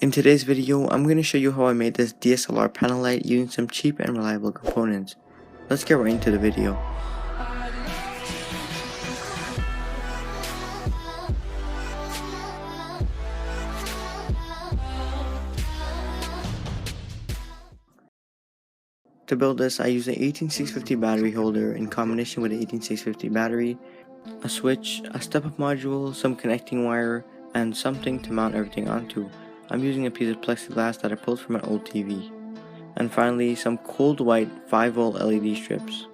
In today's video, I'm going to show you how I made this DSLR panel light using some cheap and reliable components. Let's get right into the video. To build this, I used an 18650 battery holder in combination with an 18650 battery, a switch, a step-up module, some connecting wire, and something to mount everything onto. I'm using a piece of plexiglass that I pulled from an old TV. And finally, some cold white 5V LED strips.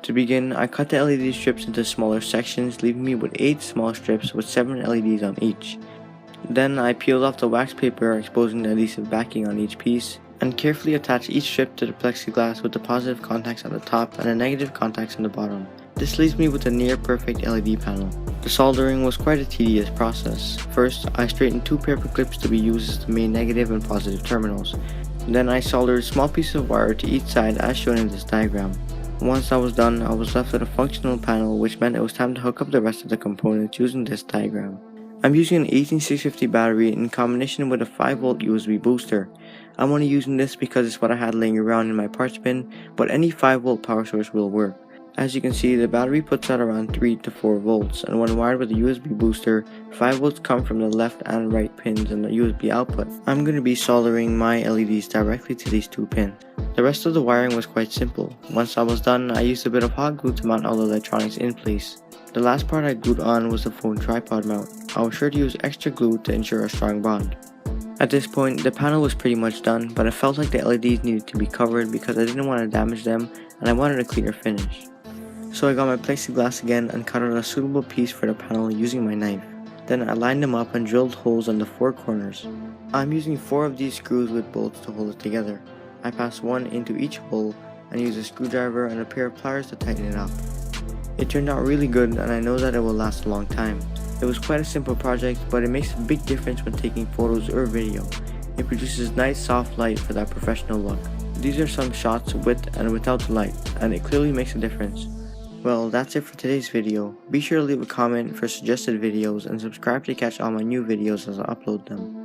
To begin, I cut the LED strips into smaller sections, leaving me with 8 small strips with 7 LEDs on each. Then I peeled off the wax paper, exposing the adhesive backing on each piece, and carefully attached each strip to the plexiglass with the positive contacts on the top and the negative contacts on the bottom. This leaves me with a near perfect LED panel. The soldering was quite a tedious process. First, I straightened 2 paper clips to be used as the main negative and positive terminals. Then I soldered small pieces of wire to each side as shown in this diagram. Once that was done, I was left with a functional panel, which meant it was time to hook up the rest of the components using this diagram. I'm using an 18650 battery in combination with a 5V USB booster. I'm only using this because it's what I had laying around in my parts bin, but any 5V power source will work. As you can see, the battery puts out around 3 to 4 volts, and when wired with a USB booster, 5V come from the left and right pins and the USB output. I'm going to be soldering my LEDs directly to these 2 pins. The rest of the wiring was quite simple. Once I was done, I used a bit of hot glue to mount all the electronics in place. The last part I glued on was the phone tripod mount. I was sure to use extra glue to ensure a strong bond. At this point, the panel was pretty much done, but I felt like the LEDs needed to be covered because I didn't want to damage them and I wanted a cleaner finish. So I got my plexiglass again and cut out a suitable piece for the panel using my knife. Then I lined them up and drilled holes on the 4 corners. I'm using 4 of these screws with bolts to hold it together. I passed 1 into each hole and used a screwdriver and a pair of pliers to tighten it up. It turned out really good and I know that it will last a long time. It was quite a simple project, but it makes a big difference when taking photos or video. It produces nice soft light for that professional look. These are some shots with and without the light, and it clearly makes a difference. Well, that's it for today's video. Be sure to leave a comment for suggested videos and subscribe to catch all my new videos as I upload them.